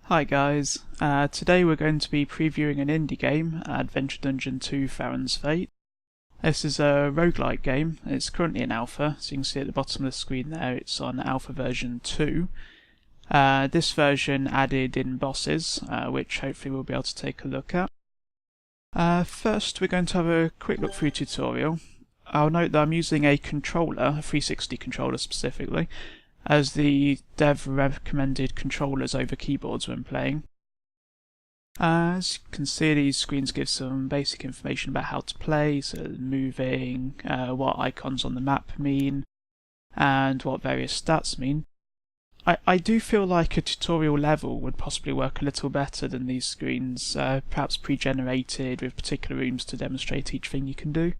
Hi guys, today we're going to be previewing an indie game, Adventure Dungeon 2 Faron's Fate. This is a roguelike game. It's currently in alpha, so you can see at the bottom of the screen there it's on alpha version 2. This version added in bosses, which hopefully we'll be able to take a look at. First we're going to have a quick look through tutorial. I'll note that I'm using a controller, a 360 controller specifically, as the dev recommended controllers over keyboards when playing. As you can see, these screens give some basic information about how to play, so moving, what icons on the map mean, and what various stats mean. I do feel like a tutorial level would possibly work a little better than these screens, perhaps pre-generated with particular rooms to demonstrate each thing you can do.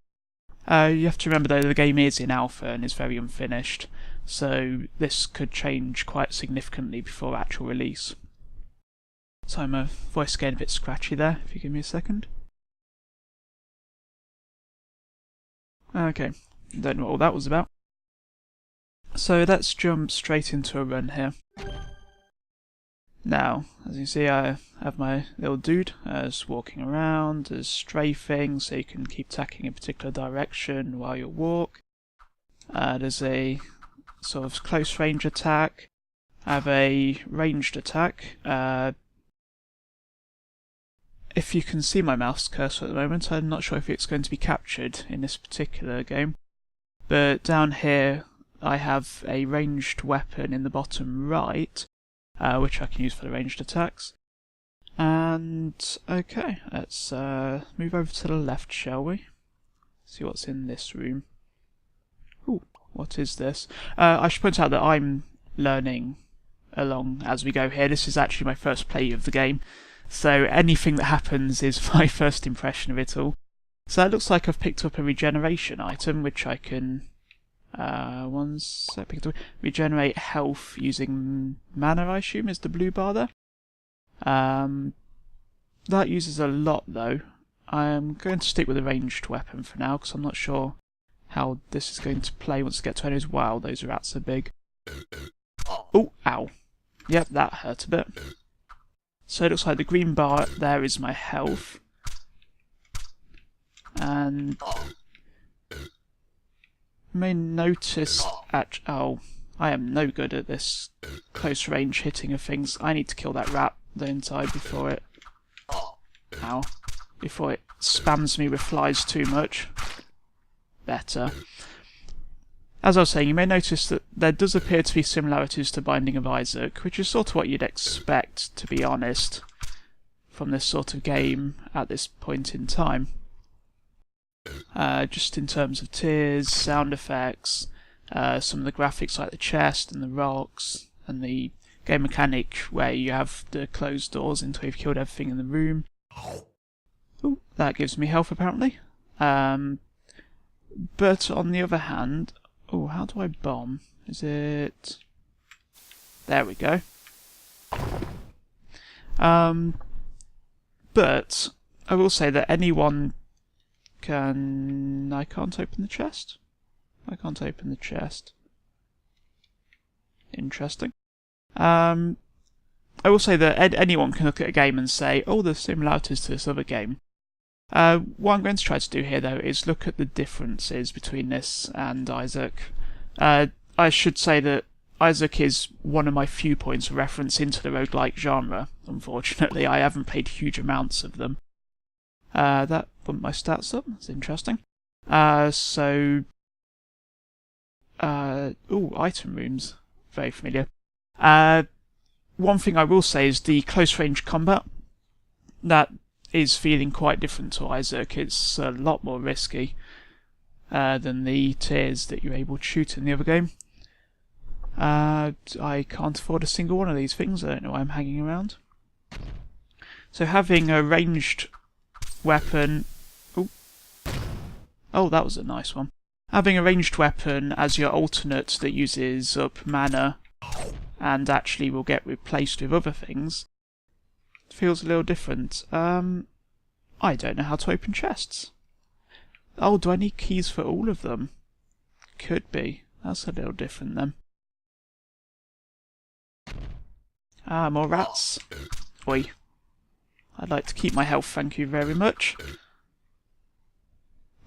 You have to remember though the game is in alpha and is very unfinished, so this could change quite significantly before actual release. So my voice getting a bit scratchy there, if you give me a second. Okay, don't know what all that was about. So let's jump straight into a run here. Now, as you can see, I have my little dude just walking around, as strafing, so you can keep tacking a particular direction while you walk. There's a sort of close range attack. I have a ranged attack. If you can see my mouse cursor at the moment, I'm not sure if it's going to be captured in this particular game. But down here I have a ranged weapon in the bottom right, which I can use for the ranged attacks. And okay, let's move over to the left, shall we? See what's in this room. Ooh, what is this? I should point out that I'm learning along as we go here. This is actually my first play of the game, so anything that happens is my first impression of it all. So it looks like I've picked up a regeneration item, which I can regenerate health using mana, I assume, is the blue bar there. That uses a lot though. I'm going to stick with a ranged weapon for now, because I'm not sure how this is going to play once I get to enemies. Wow, those rats are big. Oh, ow. Yep, that hurt a bit. So it looks like the green bar there is my health. And you may notice oh, I am no good at this close range hitting of things. I need to kill that rat, don't I, before it spams me with flies too much. Better. As I was saying, you may notice that there does appear to be similarities to Binding of Isaac, which is sort of what you'd expect, to be honest, from this sort of game at this point in time. Just in terms of tiers, sound effects, some of the graphics like the chest and the rocks, and the game mechanic where you have the closed doors until you've killed everything in the room. Ooh, that gives me health apparently. But on the other hand, oh, how do I bomb? Is it... There we go. But I will say that anyone can... I can't open the chest? I can't open the chest. Interesting. I will say that anyone can look at a game and say, oh, there's similarities to this other game. What I'm going to try to do here, though, is look at the differences between this and Isaac. I should say that Isaac is one of my few points of reference into the roguelike genre. Unfortunately, I haven't played huge amounts of them. That bumped my stats up. That's interesting. Ooh, item rooms. Very familiar. One thing I will say is the close range combat. That is feeling quite different to Isaac. It's a lot more risky than the tiers that you're able to shoot in the other game. I can't afford a single one of these things. I don't know why I'm hanging around. So having a ranged weapon... Oh, that was a nice one. Having a ranged weapon as your alternate that uses up mana and actually will get replaced with other things feels a little different. I don't know how to open chests. Oh, do I need keys for all of them? Could be. That's a little different then. Ah, more rats. Oi. I'd like to keep my health, thank you very much.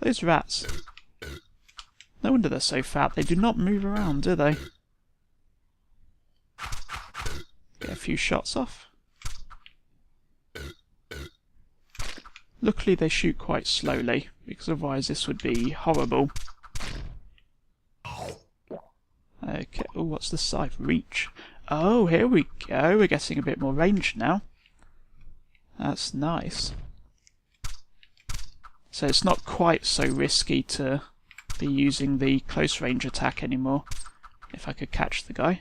Those rats. No wonder they're so fat. They do not move around, do they? Get a few shots off. Luckily they shoot quite slowly, because otherwise this would be horrible. Okay, oh, what's the scythe? Reach. Oh, here we go. We're getting a bit more range now. That's nice. So it's not quite so risky to be using the close range attack anymore, if I could catch the guy.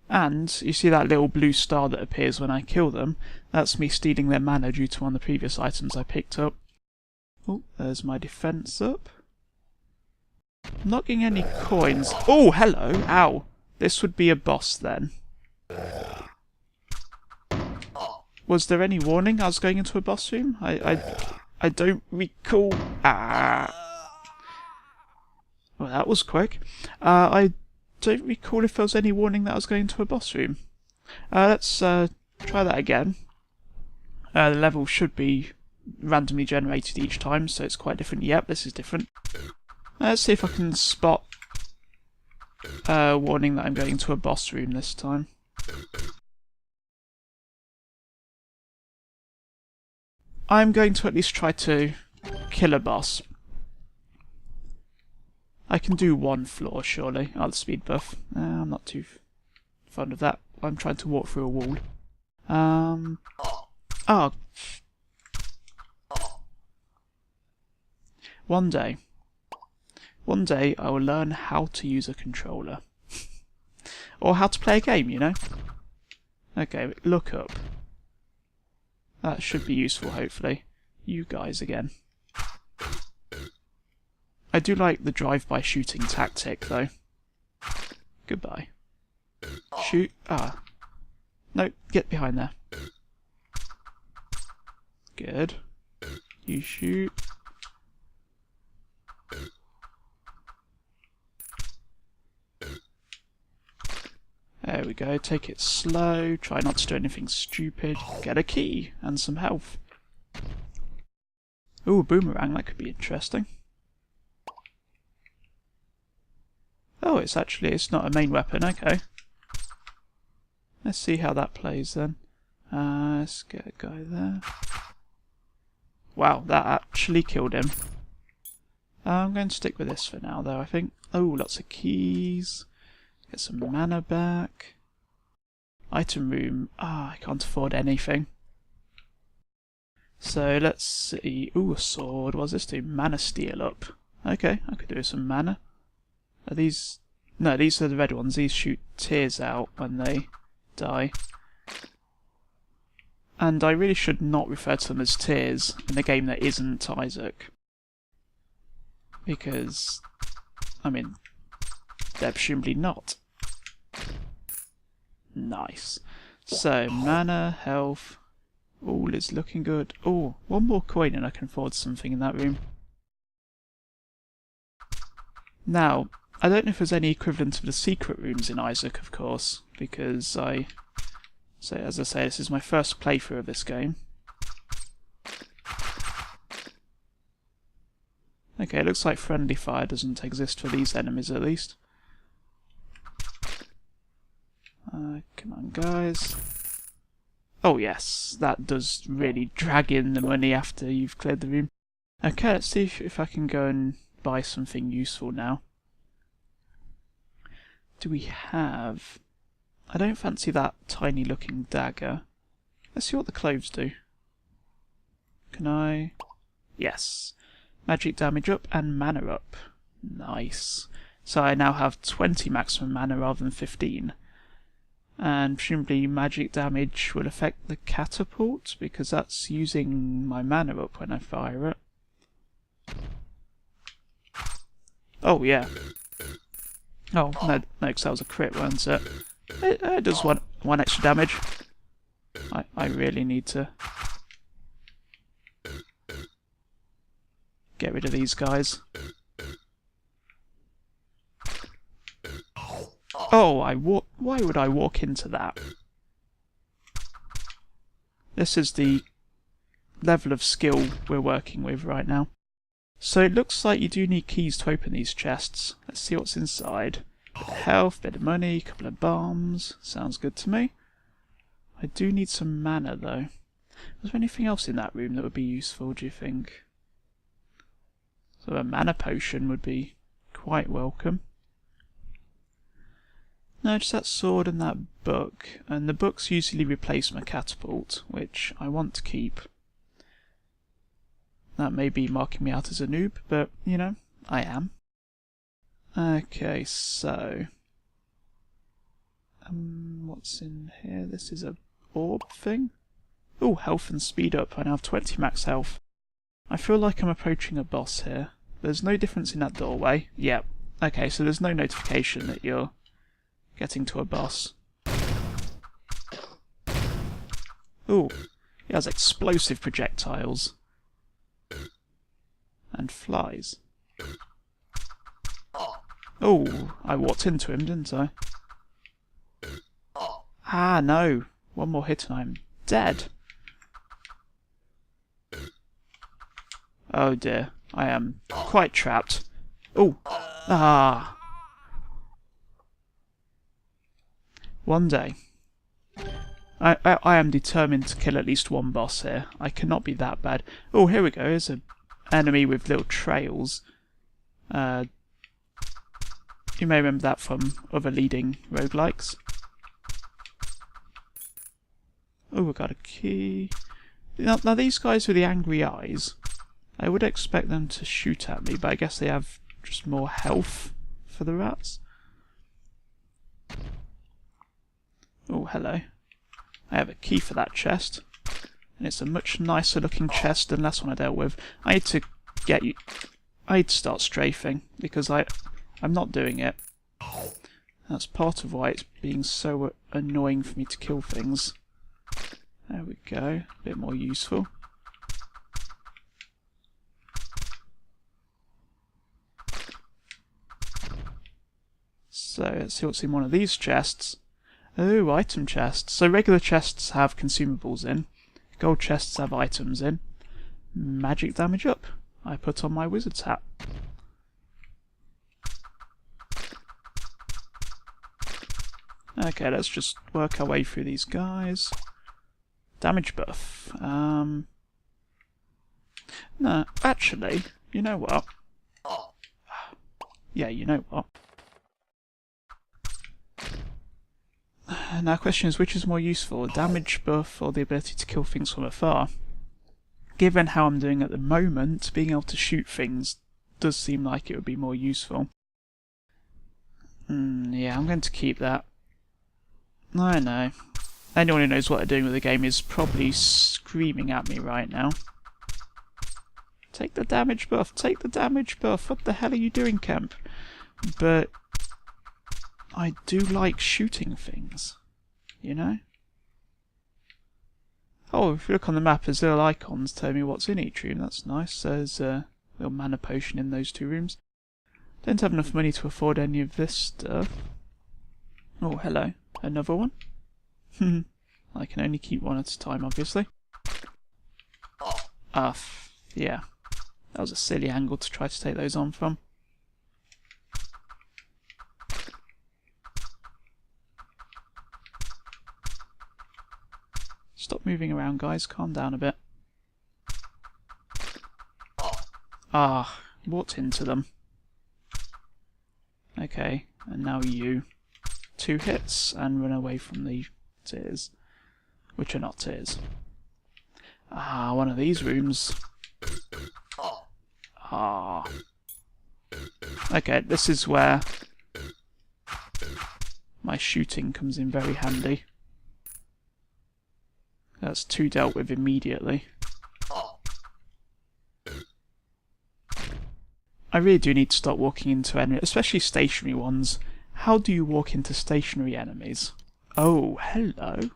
And you see that little blue star that appears when I kill them? That's me stealing their mana due to one of the previous items I picked up. Oh, there's my defense up. I'm not getting any coins. Oh, hello! Ow! This would be a boss then. Was there any warning I was going into a boss room? I don't recall. Ah! Well, that was quick. I don't recall if there was any warning that I was going into a boss room. Let's try that again. The level should be randomly generated each time, so it's quite different. Yep, this is different. Let's see if I can spot a warning that I'm going into a boss room this time. I'm going to at least try to kill a boss. I can do one floor, surely. Oh, the speed buff. I'm not too fond of that. I'm trying to walk through a wall. Oh. One day I will learn how to use a controller. Or how to play a game, you know? Okay, look up. That should be useful, hopefully. You guys again. I do like the drive-by shooting tactic, though. Goodbye. Shoot. Ah. No, get behind there. Good. You shoot. There we go, take it slow, try not to do anything stupid, get a key, and some health. Ooh, a boomerang, that could be interesting. Oh, it's not a main weapon, okay. Let's see how that plays then. Let's get a guy there. Wow, that actually killed him. I'm going to stick with this for now though, I think. Oh, lots of keys. Get some mana back. Item room. Ah, I can't afford anything. So let's see. Ooh, a sword. What does this do? Mana steal up. Okay, I could do with some mana. Are these... No, these are the red ones. These shoot tears out when they die. And I really should not refer to them as tears in a game that isn't Isaac. Because, I mean, they're presumably not. Nice. So, mana, health, all is looking good. Oh, one more coin and I can afford something in that room. Now, I don't know if there's any equivalent of the secret rooms in Isaac, of course, because as I say, this is my first playthrough of this game. Okay, it looks like friendly fire doesn't exist for these enemies at least. Come on, guys. Oh yes, that does really drag in the money after you've cleared the room. Okay, let's see if I can go and buy something useful now. Do we have... I don't fancy that tiny looking dagger. Let's see what the cloves do. Can I... Yes. Magic damage up and mana up. Nice. So I now have 20 maximum mana rather than 15. And presumably magic damage will affect the catapult, because that's using my mana up when I fire it. Oh yeah. Oh, no, because that was a crit, wasn't it? It does one extra damage. I really need to get rid of these guys. Oh, why would I walk into that? This is the level of skill we're working with right now. So it looks like you do need keys to open these chests. Let's see what's inside. Bit of health, bit of money, couple of bombs. Sounds good to me. I do need some mana though. Was there anything else in that room that would be useful, do you think? So a mana potion would be quite welcome. No, just that sword and that book. And the books usually replace my catapult, which I want to keep. That may be marking me out as a noob, but, you know, I am. Okay, so... what's in here? This is a orb thing? Oh, health and speed up. I now have 20 max health. I feel like I'm approaching a boss here. There's no difference in that doorway. Yep. Okay, so there's no notification that you're getting to a boss. Ooh, he has explosive projectiles. And flies. Oh, I walked into him, didn't I? Ah, no. One more hit and I'm dead. Oh dear, I am quite trapped. Oh, ah. One day. I am determined to kill at least one boss here. I cannot be that bad. Oh, here we go. There's an enemy with little trails. You may remember that from other leading roguelikes. Oh, we got a key. Now these guys with the angry eyes, I would expect them to shoot at me, but I guess they have just more health for the rats. Oh, hello. I have a key for that chest. And it's a much nicer looking chest than last one I dealt with. I need to get you... I need to start strafing, because I'm not doing it. That's part of why it's being so annoying for me to kill things. There we go. A bit more useful. So, let's see what's in one of these chests. Oh, item chests. So regular chests have consumables in. Gold chests have items in. Magic damage up. I put on my wizard's hat. Okay, let's just work our way through these guys. Damage buff. No, actually, you know what? Yeah, you know what? Now the question is, which is more useful, a damage buff or the ability to kill things from afar? Given how I'm doing at the moment, being able to shoot things does seem like it would be more useful. Yeah, I'm going to keep that. I know. Anyone who knows what they're doing with the game is probably screaming at me right now. Take the damage buff, take the damage buff, what the hell are you doing, Kemp? But I do like shooting things, you know? Oh, if you look on the map, there's little icons telling me what's in each room. That's nice. There's a little mana potion in those two rooms. Don't have enough money to afford any of this stuff. Oh, hello. Another one? I can only keep one at a time, obviously. Yeah. That was a silly angle to try to take those on from. Stop moving around, guys. Calm down a bit. Ah, walked into them. Okay, and now you. 2 hits and run away from the tears. Which are not tears. Ah, one of these rooms. Ah. Okay, this is where my shooting comes in very handy. That's 2 dealt with immediately. I really do need to start walking into enemies, especially stationary ones. How do you walk into stationary enemies? Oh, hello.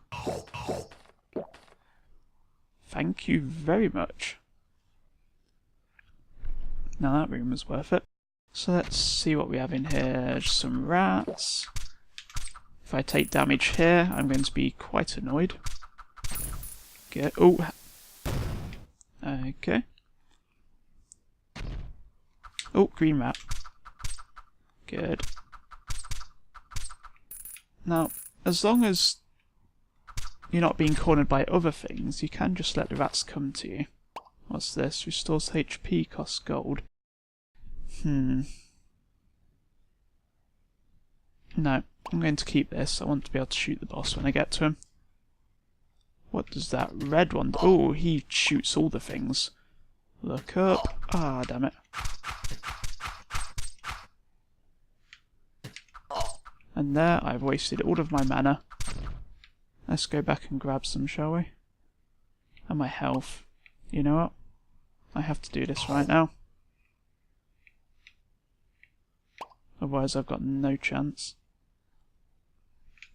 Thank you very much. Now that room was worth it. So let's see what we have in here. Just some rats. If I take damage here, I'm going to be quite annoyed. Get, oh, okay. Oh, green map. Good. Now, as long as you're not being cornered by other things, you can just let the rats come to you. What's this? Restores HP, costs gold. No, I'm going to keep this. I want to be able to shoot the boss when I get to him. What does that red one do? Oh, he shoots all the things. Look up. Ah, damn it. And there, I've wasted all of my mana. Let's go back and grab some, shall we? And my health. You know what? I have to do this right now. Otherwise I've got no chance.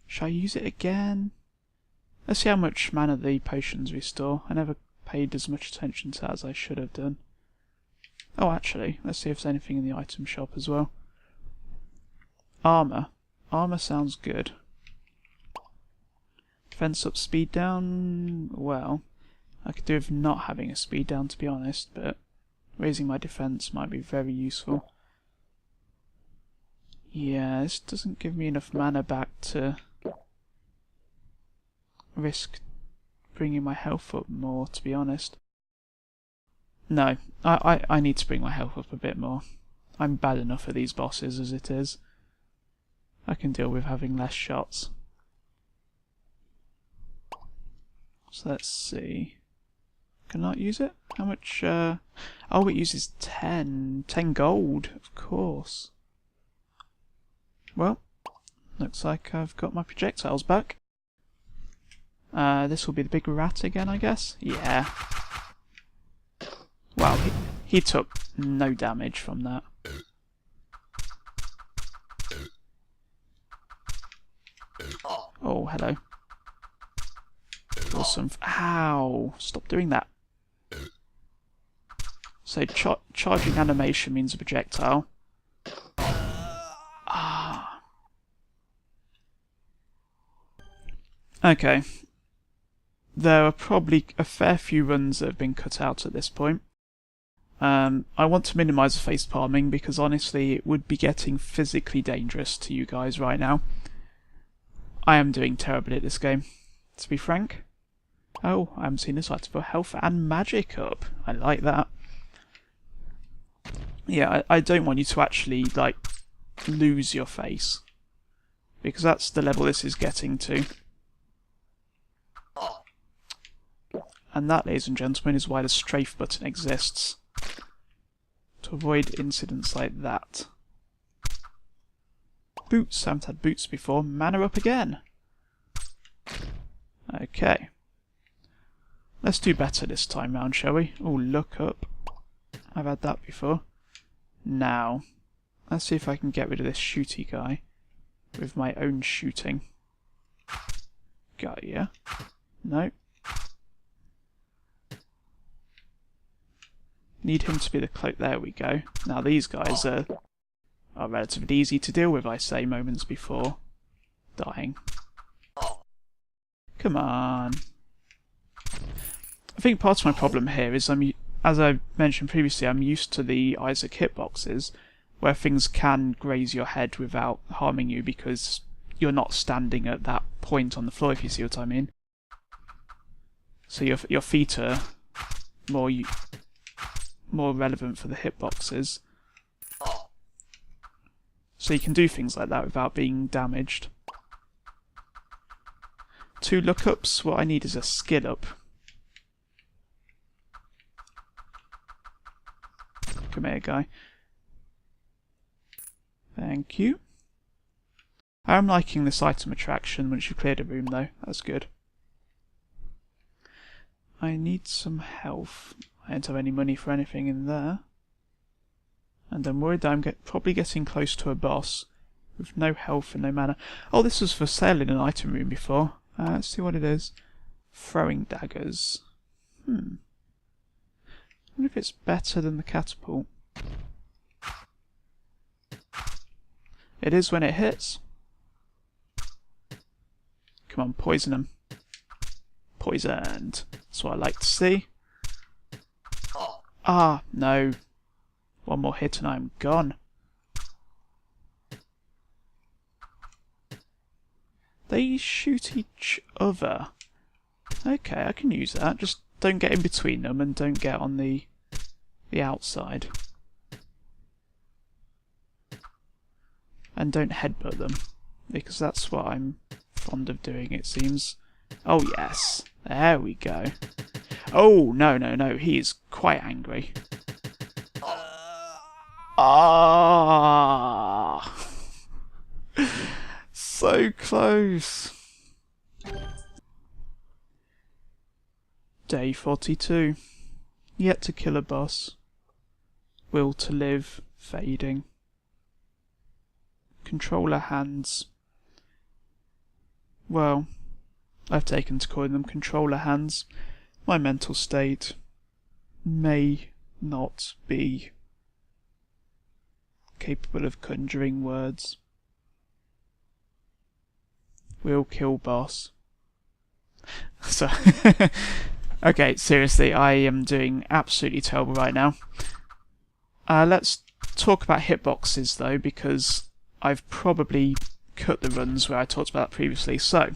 Shall I use it again? Let's see how much mana the potions restore. I never paid as much attention to that as I should have done. Oh, actually, let's see if there's anything in the item shop as well. Armour. Armour sounds good. Defense up, speed down. Well, I could do with not having a speed down, to be honest, but raising my defense might be very useful. Yeah, this doesn't give me enough mana back to risk bringing my health up more, to be honest. No, I need to bring my health up a bit more. I'm bad enough at these bosses as it is. I can deal with having less shots. So let's see. Can I use it? How much? Oh, it uses 10 gold, of course. Well, looks like I've got my projectiles back. This will be the big rat again, I guess? Yeah. Wow, he took no damage from that. Oh, hello. Awesome. Ow! Stop doing that. So, charging animation means a projectile. Ah. Okay. There are probably a fair few runs that have been cut out at this point. I want to minimise face palming because honestly it would be getting physically dangerous to you guys right now. I am doing terribly at this game, to be frank. Oh, I haven't seen this item for health and magic up. I like that. Yeah, I don't want you to actually, like, lose your face. Because that's the level this is getting to. And that, ladies and gentlemen, is why the strafe button exists. To avoid incidents like that. Boots. I haven't had boots before. Mana up again. Okay. Let's do better this time round, shall we? Oh, look up. I've had that before. Now, let's see if I can get rid of this shooty guy with my own shooting. Got ya. No. Need him to be the cloak. There we go. Now these guys are relatively easy to deal with, I say, moments before dying. Come on. I think part of my problem here is as I mentioned previously, I'm used to the Isaac hitboxes, where things can graze your head without harming you because you're not standing at that point on the floor, if you see what I mean. So your feet are more relevant for the hitboxes. So you can do things like that without being damaged. 2 lookups, what I need is a skill up. Come here, guy. Thank you. I am liking this item attraction once you cleared a room though, that's good. I need some health. I don't have any money for anything in there. And I'm worried that I'm probably getting close to a boss with no health and no mana. Oh, this was for sale in an item room before. Let's see what it is. Throwing daggers. I wonder if it's better than the catapult. It is when it hits. Come on, poison them. Poisoned. That's what I like to see. Ah, no. One more hit and I'm gone. They shoot each other. Okay, I can use that. Just don't get in between them and don't get on the outside. And don't headbutt them, because that's what I'm fond of doing, it seems. Oh yes, there we go. Oh, no, no, no, he is quite angry. Ah! So close. Day 42. Yet to kill a boss. Will to live fading. Controller hands. Well, I've taken to calling them controller hands. My mental state may not be capable of conjuring words. Will kill boss. So, okay, seriously, I am doing absolutely terrible right now. Let's talk about hitboxes though, because I've probably cut the runs where I talked about that previously. So,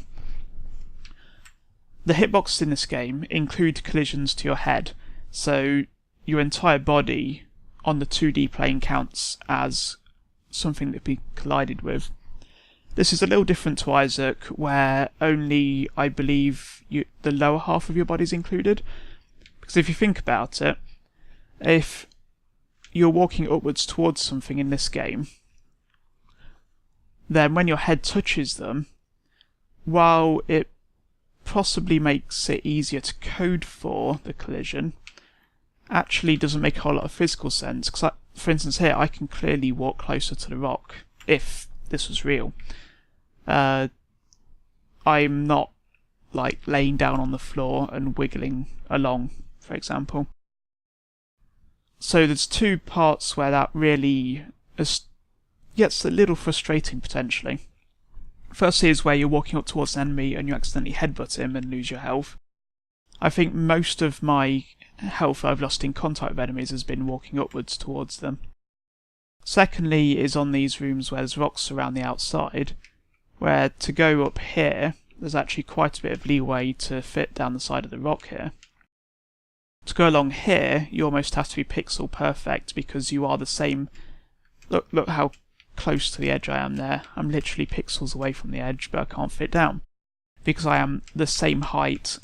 the hitboxes in this game include collisions to your head, so your entire body on the 2D plane counts as something that be collided with. This is a little different to Isaac, where only, I believe, the lower half of your body is included. Because if you think about it, if you're walking upwards towards something in this game, then when your head touches them, while it possibly makes it easier to code for the collision, actually doesn't make a whole lot of physical sense. Because, for instance, here I can clearly walk closer to the rock if this was real. I'm not like laying down on the floor and wiggling along, for example. So there's two parts where that really gets a little frustrating potentially. Firstly is where you're walking up towards an enemy and you accidentally headbutt him and lose your health. I think most of my health I've lost in contact with enemies has been walking upwards towards them. Secondly is on these rooms where there's rocks around the outside, where to go up here, there's actually quite a bit of leeway to fit down the side of the rock here. To go along here, you almost have to be pixel perfect because you are the same. Look how close to the edge I am there. I'm literally pixels away from the edge, but I can't fit down because I am the same height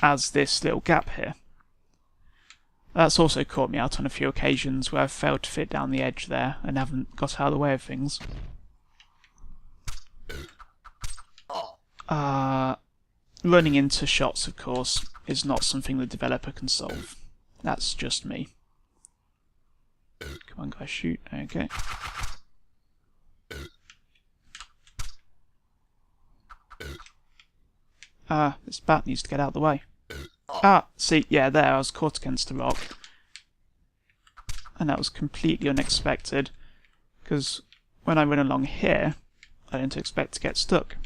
as this little gap here. That's also caught me out on a few occasions where I've failed to fit down the edge there and haven't got out of the way of things. Running into shots, of course, is not something the developer can solve. That's just me. Come on, guys, shoot. Okay. This bat needs to get out of the way. See, yeah, there, I was caught against the rock. And that was completely unexpected, because when I run along here, I don't expect to get stuck.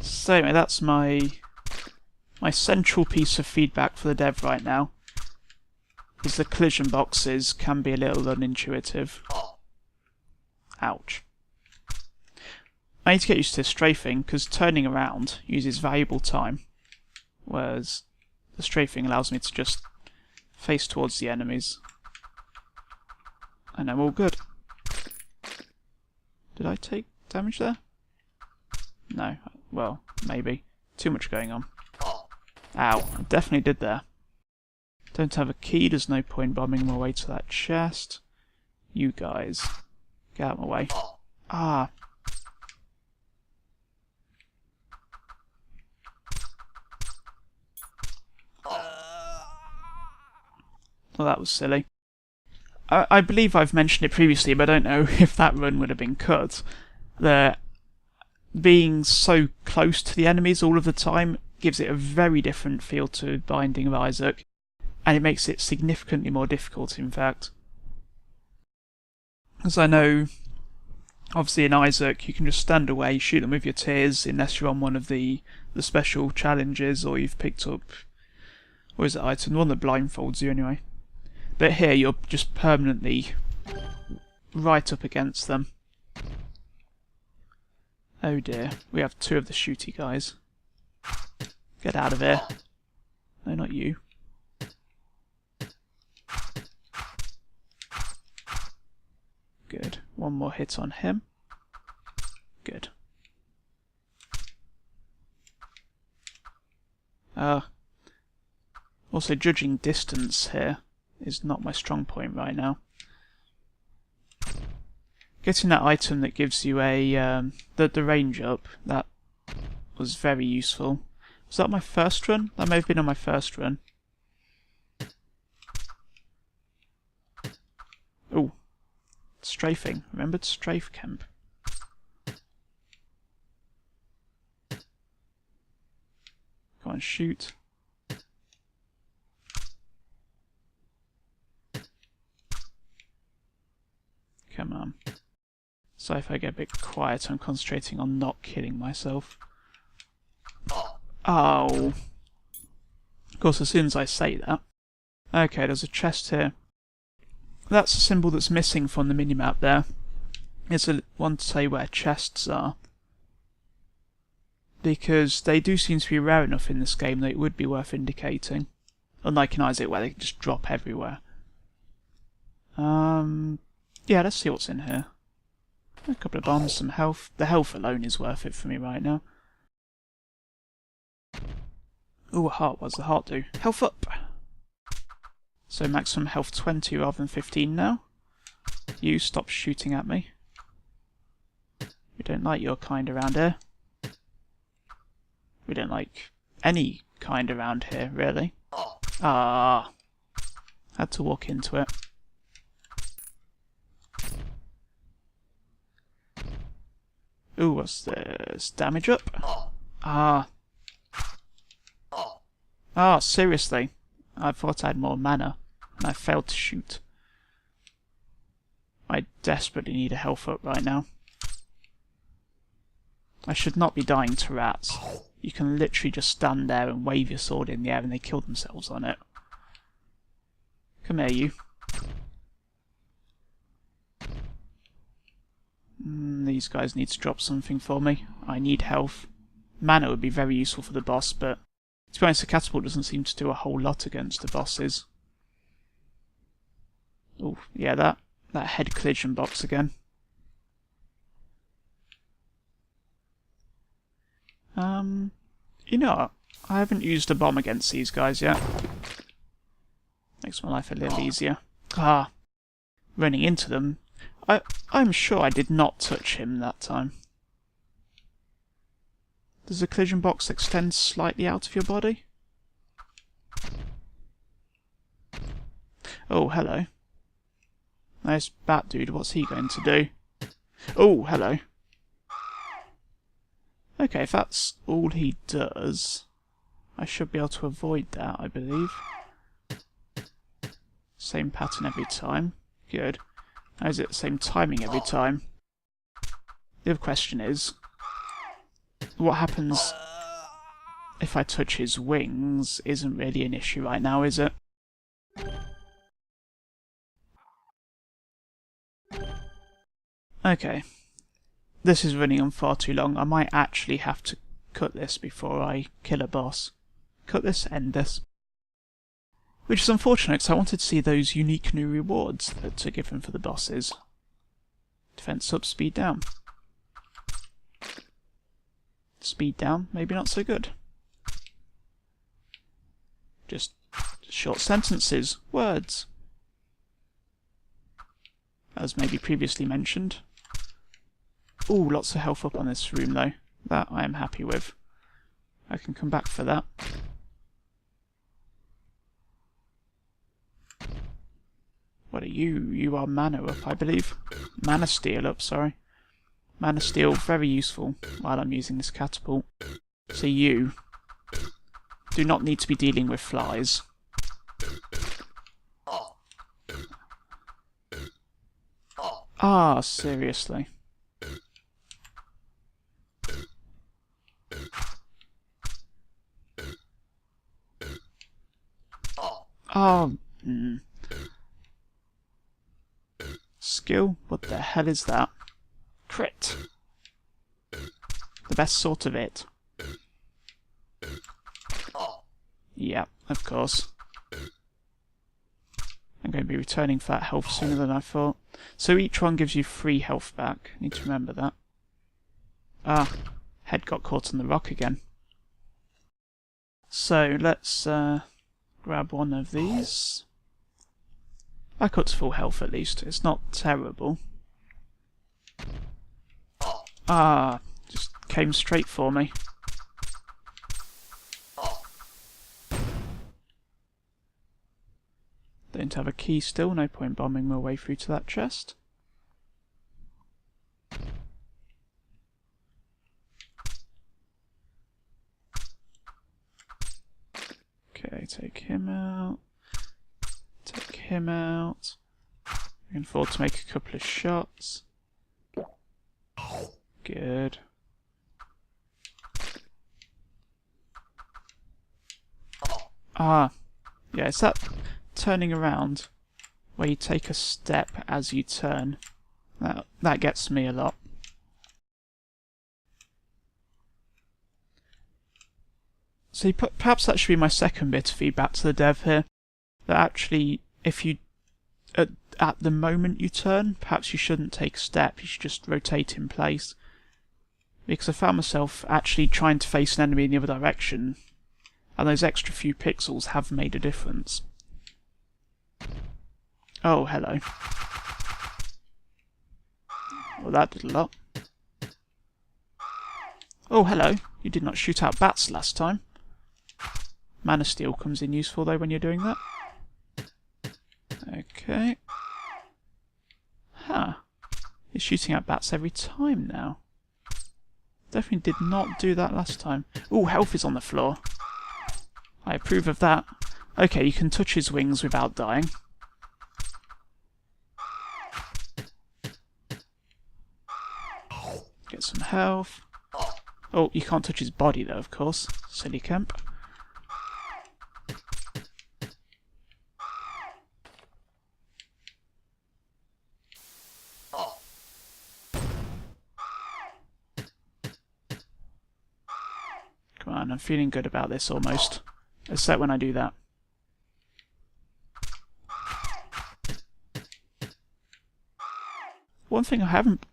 So anyway, that's my central piece of feedback for the dev right now, is the collision boxes can be a little unintuitive. Ouch. I need to get used to strafing, because turning around uses valuable time, whereas the strafing allows me to just face towards the enemies. And I'm all good. Did I take damage there? No. Well, maybe. Too much going on. Ow, I definitely did there. Don't have a key, there's no point bombing my way to that chest. You guys, get out of my way. Ah. Well, that was silly. I believe I've mentioned it previously, but I don't know if that run would have been cut. Being so close to the enemies all of the time gives it a very different feel to Binding of Isaac, and it makes it significantly more difficult, in fact. As I know, Obviously in Isaac you can just stand away, shoot them with your tears, unless you're on one of the special challenges or you've picked up, what is it, item? One that blindfolds you anyway. But here you're just permanently right up against them. Oh dear, we have two of the shooty guys. Get out of here. No, not you. Good. One more hit on him. Good. Also, judging distance here is not my strong point right now. Getting that item that gives you a the range up, that was very useful. Was that my first run? That may have been on my first run. Oh. Strafing. Remember to strafe, Kemp. Go on, shoot. Come on. So if I get a bit quiet, I'm concentrating on not killing myself. Oh. Of course, as soon as I say that. Okay, there's a chest here. That's a symbol that's missing from the minimap there. It's a one to say where chests are. Because they do seem to be rare enough in this game that it would be worth indicating. Unlike in Isaac where they can just drop everywhere. Yeah, let's see what's in here. A couple of bombs, some health. The health alone is worth it for me right now. Ooh, a heart. What does the heart do? Health up! So maximum health 20 rather than 15 now. You stop shooting at me. We don't like your kind around here. We don't like any kind around here, really. Ah, had to walk into it. Ooh, what's this? Damage up? Ah. Ah, seriously. I thought I had more mana, and I failed to shoot. I desperately need a health up right now. I should not be dying to rats. You can literally just stand there and wave your sword in the air and they kill themselves on it. Come here, you. These guys need to drop something for me. I need health. Mana would be very useful for the boss, but to be honest, the catapult doesn't seem to do a whole lot against the bosses. Oh, yeah, that head collision box again. You know what? I haven't used a bomb against these guys yet. Makes my life a little easier. Ah, running into them. I'm sure I did not touch him that time. Does the collision box extend slightly out of your body? Oh, hello. Nice bat dude, what's he going to do? Oh, hello. Okay, if that's all he does, I should be able to avoid that, I believe. Same pattern every time. Good. How is it the same timing every time? The other question is, what happens if I touch his wings isn't really an issue right now, is it? Okay. This is running on far too long. I might actually have to cut this before I kill a boss. Cut this, end this. Which is unfortunate because I wanted to see those unique new rewards that are given for the bosses. Defense up, speed down. Speed down, maybe not so good. Just short sentences, words. As maybe previously mentioned. Ooh, lots of health up on this room though. That I am happy with. I can come back for that. What are you? You are mana up, I believe. Mana steal up, sorry. Mana steal, very useful while I'm using this catapult. So you do not need to be dealing with flies. Ah, seriously. Oh, skill? What the hell is that? Crit. The best sort of it. Yeah, of course. I'm going to be returning for that health sooner than I thought. So each one gives you 3 health back. I need to remember that. Ah, head got caught on the rock again. So let's grab one of these. I got to full health at least. It's not terrible. Ah, just came straight for me. Don't have a key still, no point bombing my way through to that chest. Okay, take him out. Take him out. I can afford to make a couple of shots. Good. Ah, yeah, it's that turning around where you take a step as you turn. That gets me a lot. So perhaps that should be my second bit of feedback to the dev here. That actually, if you at the moment you turn, perhaps you shouldn't take a step. You should just rotate in place. Because I found myself actually trying to face an enemy in the other direction, and those extra few pixels have made a difference. Oh, hello. Well, that did a lot. Oh, hello. You did not shoot out bats last time. Man of Steel comes in useful, though, when you're doing that. Okay. Huh. He's shooting out bats every time now. Definitely did not do that last time. Ooh, health is on the floor. I approve of that. Okay, you can touch his wings without dying. Get some health. Oh, you can't touch his body though, of course. Silly Kemp. Come on, I'm feeling good about this almost. Except when I do that. One thing I haven't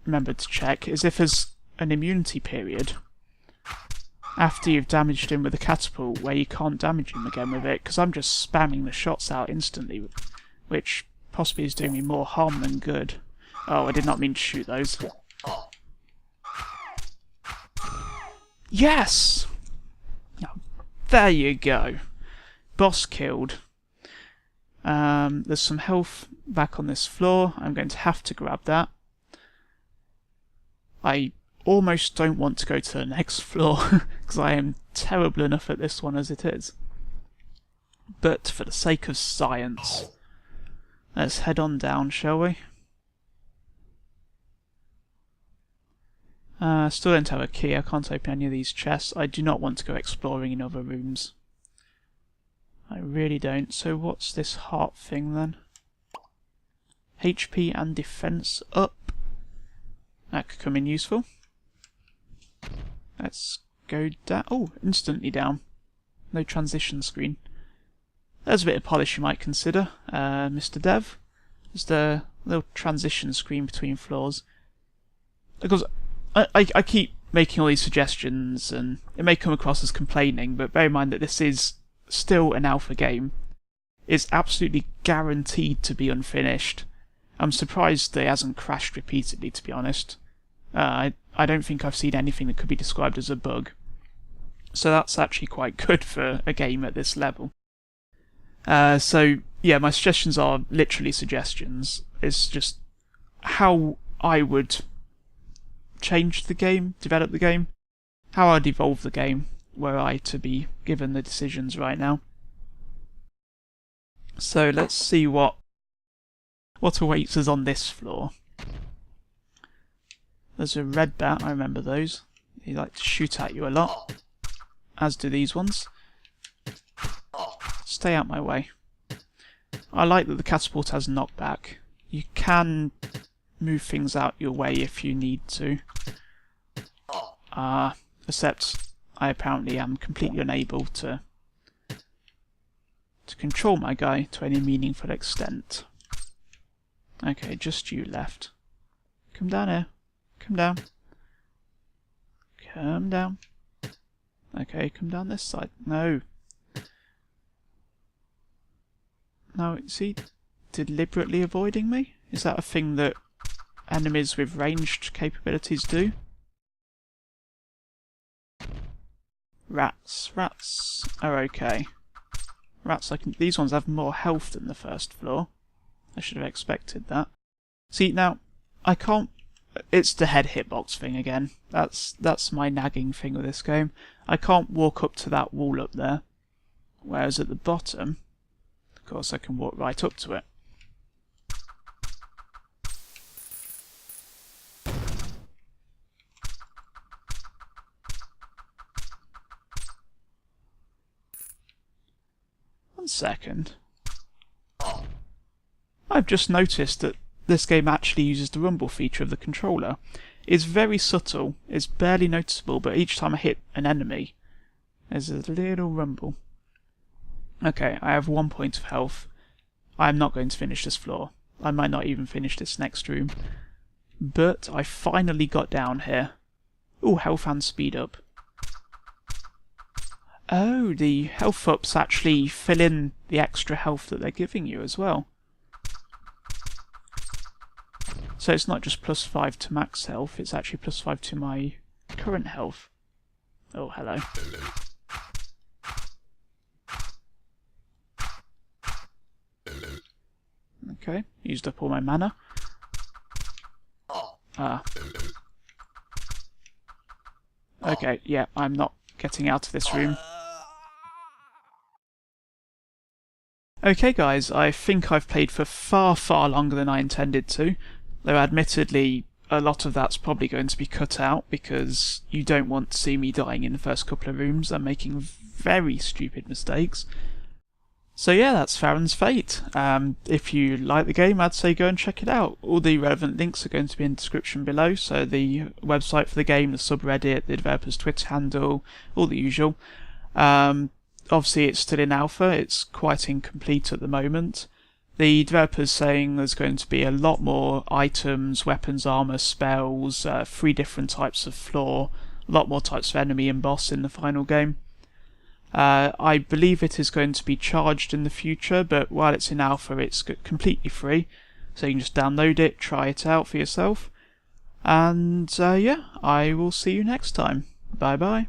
remembered to check is if there's an immunity period after you've damaged him with a catapult where you can't damage him again with it, because I'm just spamming the shots out instantly, which possibly is doing me more harm than good. Oh, I did not mean to shoot those. Yes! Oh, there you go. Boss killed. There's some health back on this floor. I'm going to have to grab that. I almost don't want to go to the next floor because I am terrible enough at this one as it is. But for the sake of science, let's head on down, shall we? Still don't have a key. I can't open any of these chests. I do not want to go exploring in other rooms. I really don't. So what's this heart thing then? HP and defense up. That could come in useful. Let's go down. Oh, instantly down. No transition screen. There's a bit of polish you might consider, Mr. Dev. Just a little transition screen between floors. Because I keep making all these suggestions and it may come across as complaining, but bear in mind that this is still an alpha game. It's absolutely guaranteed to be unfinished. I'm surprised that it hasn't crashed repeatedly, to be honest. I don't think I've seen anything that could be described as a bug. So that's actually quite good for a game at this level. So yeah, my suggestions are literally suggestions. It's just how I would change the game, develop the game, how I'd evolve the game were I to be given the decisions right now. So let's see what awaits us on this floor. There's a red bat, I remember those. They like to shoot at you a lot, as do these ones. Stay out my way. I like that the catapult has knockback. You can move things out your way if you need to. Except I apparently am completely unable to control my guy to any meaningful extent. Okay, just you left. Come down here. Come down. Come down. Okay, come down this side. No. No, is he deliberately avoiding me? Is that a thing that enemies with ranged capabilities do? Rats. Rats are okay. Rats, these ones have more health than the first floor. I should have expected that. See, now, I can't... It's the head hitbox thing again. That's my nagging thing with this game. I can't walk up to that wall up there. Whereas at the bottom, of course, I can walk right up to it. One second. I've just noticed that this game actually uses the rumble feature of the controller. It's very subtle, it's barely noticeable, but each time I hit an enemy, there's a little rumble. Okay, I have 1 point of health. I'm not going to finish this floor. I might not even finish this next room. But I finally got down here. Ooh, health and speed up. Oh, the health ups actually fill in the extra health that they're giving you as well. So it's not just +5 to max health, it's actually +5 to my current health. Oh, hello. Okay, used up all my mana. Okay, yeah, I'm not getting out of this room. Okay guys, I think I've played for far, far longer than I intended to, though admittedly a lot of that's probably going to be cut out because you don't want to see me dying in the first couple of rooms and making very stupid mistakes. So yeah, that's Faron's Fate. If you like the game, I'd say go and check it out. All the relevant links are going to be in the description below, so the website for the game, the subreddit, the developer's Twitter handle, all the usual. Obviously it's still in alpha, it's quite incomplete at the moment. The developer's saying there's going to be a lot more items, weapons, armour, spells, 3 different types of floor, a lot more types of enemy and boss in the final game. I believe it is going to be charged in the future, but while it's in alpha it's completely free, so you can just download it, try it out for yourself. And yeah, I will see you next time. Bye bye.